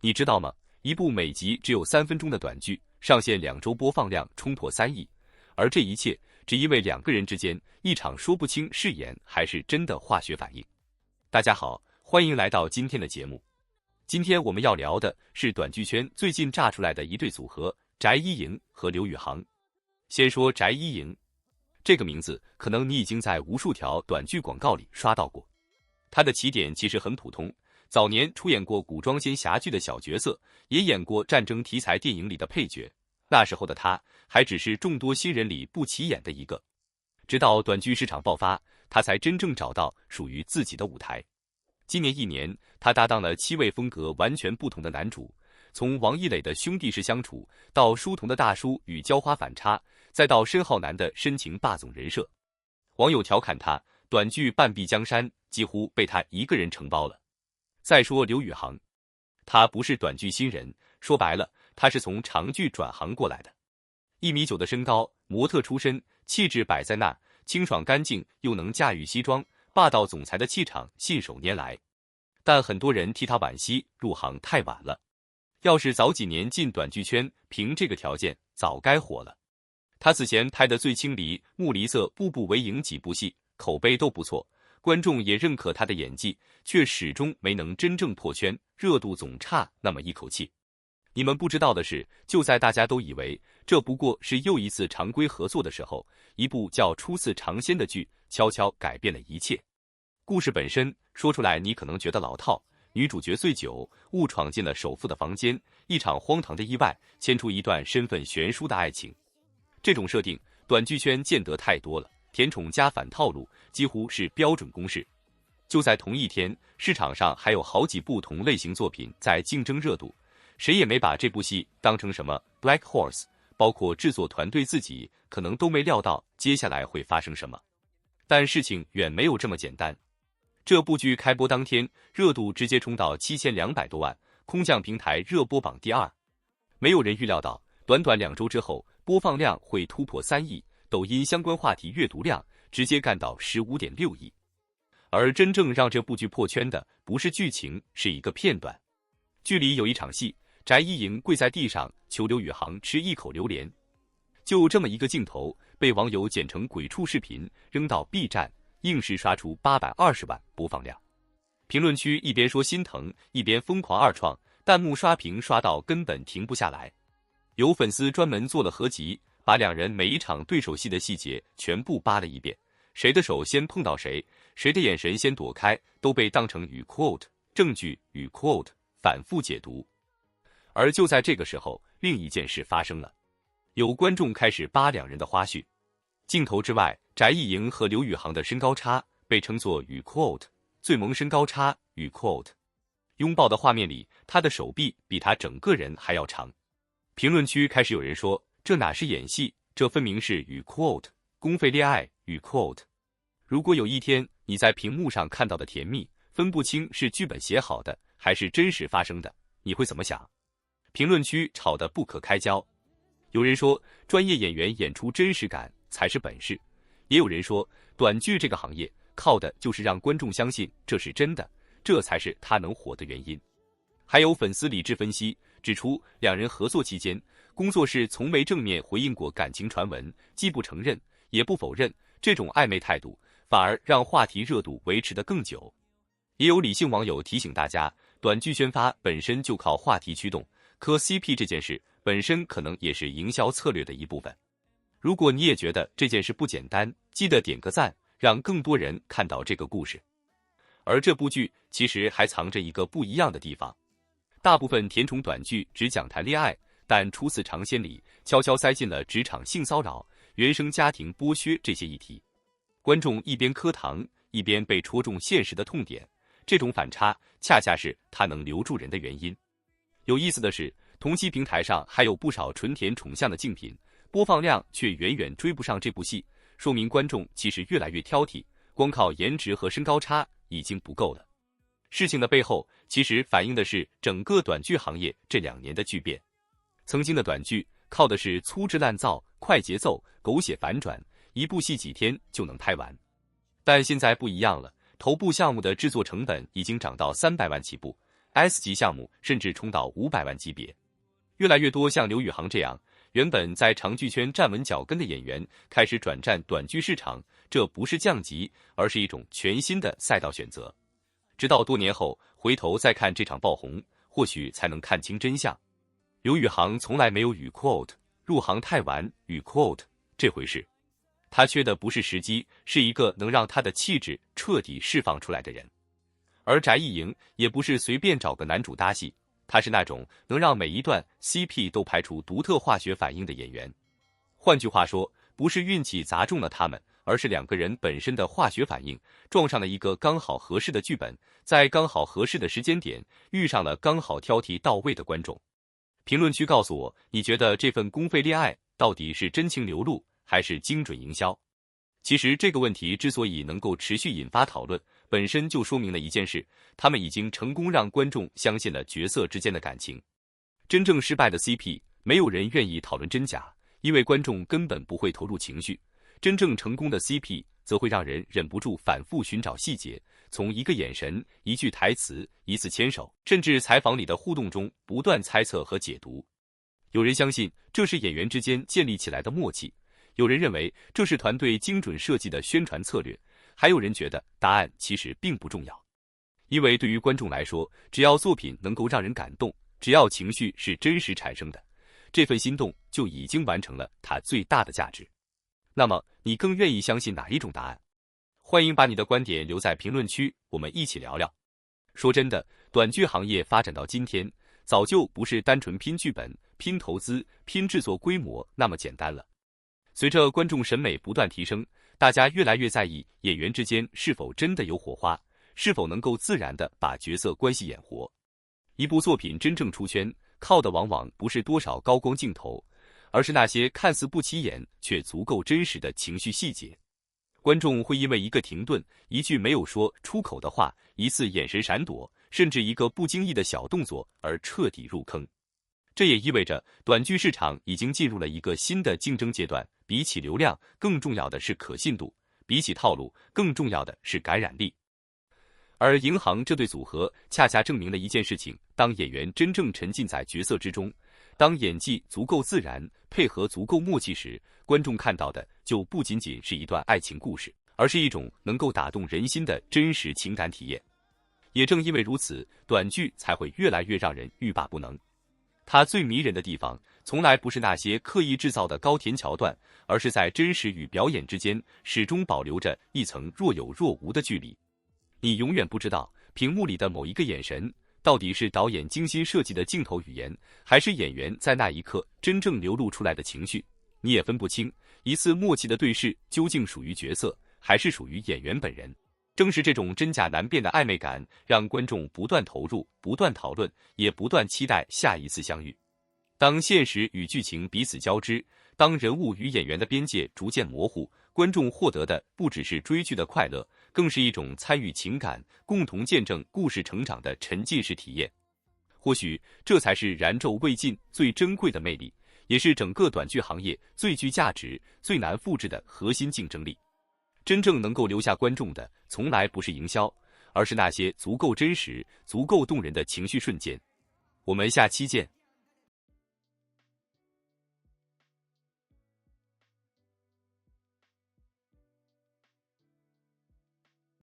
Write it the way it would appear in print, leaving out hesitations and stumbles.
你知道吗？一部每集只有3分钟的短剧，上线2周播放量冲破3亿，而这一切只因为2个人之间一场说不清是演还是真的化学反应。大家好，欢迎来到今天的节目。今天我们要聊的是短剧圈最近炸出来的一对组合，翟一莹和刘宇航。先说翟一莹，这个名字可能你已经在无数条短剧广告里刷到过。他的起点其实很普通，早年出演过古装仙侠剧的小角色，也演过战争题材电影里的配角。那时候的他还只是众多新人里不起眼的一个，直到短剧市场爆发，他才真正找到属于自己的舞台。今年1年，他搭档了7位风格完全不同的男主，从王一磊的兄弟式相处，到书童的大叔与娇花反差，再到申浩南的深情霸总人设。网友调侃他短剧半壁江山，几乎被他一个人承包了。再说刘宇航，他不是短剧新人，说白了，他是从长剧转行过来的。1.9米的身高，模特出身，气质摆在那，清爽干净，又能驾驭西装，霸道总裁的气场信手拈来。但很多人替他惋惜，入行太晚了。要是早几年进短剧圈，凭这个条件早该火了。他此前拍的《醉青离》《木离色》《步步为营》几部戏，口碑都不错，观众也认可他的演技，却始终没能真正破圈，热度总差那么一口气。你们不知道的是，就在大家都以为这不过是又一次常规合作的时候，一部叫《初次尝鲜》的剧悄悄改变了一切。故事本身说出来你可能觉得老套，女主角醉酒误闯进了首富的房间，一场荒唐的意外牵出一段身份悬殊的爱情。这种设定短剧圈见得太多了，甜宠加反套路几乎是标准公式。就在同一天，市场上还有好几部同类型作品在竞争热度，谁也没把这部戏当成什么 Black Horse， 包括制作团队自己可能都没料到接下来会发生什么。但事情远没有这么简单。这部剧开播当天，热度直接冲到7200多万，空降平台热播榜第2。没有人预料到，短短2周之后，播放量会突破3亿，抖音相关话题阅读量直接干到15.6亿。而真正让这部剧破圈的，不是剧情，是一个片段。剧里有一场戏，翟一莹跪在地上求刘宇航吃一口榴莲。就这么一个镜头，被网友剪成鬼畜视频，扔到 B 站，硬是刷出820万播放量。评论区一边说心疼，一边疯狂二创，弹幕刷屏刷到根本停不下来。有粉丝专门做了合集，把2人每一场对手戏的细节全部扒了一遍，谁的手先碰到谁，谁的眼神先躲开，都被当成与 quote 证据与 quote 反复解读。而就在这个时候，另一件事发生了，有观众开始扒2人的花絮。镜头之外，翟一莹和刘宇航的身高差被称作与 quote 最萌身高差与 quote。拥抱的画面里，他的手臂比他整个人还要长。评论区开始有人说，这哪是演戏，这分明是与 quote 公费恋爱与 quote。如果有一天你在屏幕上看到的甜蜜分不清是剧本写好的还是真实发生的，你会怎么想？评论区吵得不可开交。有人说，专业演员演出真实感才是本事，也有人说，短剧这个行业靠的就是让观众相信这是真的，这才是他能火的原因。还有粉丝理智分析指出，2人合作期间，工作室从没正面回应过感情传闻，既不承认也不否认，这种暧昧态度反而让话题热度维持得更久。也有理性网友提醒大家，短剧宣发本身就靠话题驱动，磕 CP 这件事本身可能也是营销策略的一部分。如果你也觉得这件事不简单，记得点个赞，让更多人看到这个故事。而这部剧其实还藏着一个不一样的地方。大部分甜宠短剧只讲谈恋爱，但初次尝鲜里悄悄塞进了职场性骚扰、原生家庭剥削这些议题。观众一边磕糖，一边被戳中现实的痛点，这种反差恰恰是它能留住人的原因。有意思的是，同期平台上还有不少纯甜宠向的竞品，播放量却远远追不上这部戏，说明观众其实越来越挑剔，光靠颜值和身高差已经不够了。事情的背后其实反映的是整个短剧行业这2年的巨变。曾经的短剧靠的是粗制滥造、快节奏、狗血反转，一部戏几天就能拍完。但现在不一样了，头部项目的制作成本已经涨到300万起步， S 级项目甚至冲到500万级别。越来越多像刘宇航这样原本在长剧圈站稳脚跟的演员开始转战短剧市场，这不是降级，而是一种全新的赛道选择。直到多年后回头再看这场爆红，或许才能看清真相。刘宇航从来没有与 quote 入行太晚与 quote 这回事，他缺的不是时机，是一个能让他的气质彻底释放出来的人。而翟艺莹也不是随便找个男主搭戏，他是那种能让每一段 CP 都拍出独特化学反应的演员。换句话说，不是运气砸中了他们，而是两个人本身的化学反应撞上了一个刚好合适的剧本，在刚好合适的时间点遇上了刚好挑剔到位的观众。评论区告诉我，你觉得这份公费恋爱到底是真情流露还是精准营销？其实这个问题之所以能够持续引发讨论，本身就说明了一件事，他们已经成功让观众相信了角色之间的感情。真正失败的 CP， 没有人愿意讨论真假，因为观众根本不会投入情绪。真正成功的 CP， 则会让人忍不住反复寻找细节，从一个眼神、一句台词、一次牵手，甚至采访里的互动中不断猜测和解读。有人相信这是演员之间建立起来的默契，有人认为这是团队精准设计的宣传策略，还有人觉得答案其实并不重要。因为对于观众来说，只要作品能够让人感动，只要情绪是真实产生的，这份心动就已经完成了它最大的价值。那么你更愿意相信哪一种答案？欢迎把你的观点留在评论区，我们一起聊聊。说真的，短剧行业发展到今天，早就不是单纯拼剧本、拼投资、拼制作规模那么简单了。随着观众审美不断提升，大家越来越在意演员之间是否真的有火花，是否能够自然地把角色关系演活。一部作品真正出圈，靠的往往不是多少高光镜头，而是那些看似不起眼却足够真实的情绪细节。观众会因为一个停顿、一句没有说出口的话、一次眼神闪躲，甚至一个不经意的小动作而彻底入坑。这也意味着短剧市场已经进入了一个新的竞争阶段，比起流量，更重要的是可信度；比起套路，更重要的是感染力。而银行这对组合恰恰证明了一件事情：当演员真正沉浸在角色之中，当演技足够自然，配合足够默契时，观众看到的就不仅仅是一段爱情故事，而是一种能够打动人心的真实情感体验。也正因为如此，短剧才会越来越让人欲罢不能。它最迷人的地方，从来不是那些刻意制造的高甜桥段，而是在真实与表演之间，始终保留着一层若有若无的距离。你永远不知道，屏幕里的某一个眼神，到底是导演精心设计的镜头语言，还是演员在那一刻真正流露出来的情绪。你也分不清，一次默契的对视究竟属于角色，还是属于演员本人。正是这种真假难辨的暧昧感，让观众不断投入、不断讨论，也不断期待下一次相遇。当现实与剧情彼此交织，当人物与演员的边界逐渐模糊，观众获得的不只是追剧的快乐，更是一种参与情感、共同见证故事成长的沉浸式体验。或许这才是燃皱未尽最珍贵的魅力，也是整个短剧行业最具价值、最难复制的核心竞争力。真正能够留下观众的，从来不是营销，而是那些足够真实、足够动人的情绪瞬间。我们下期见。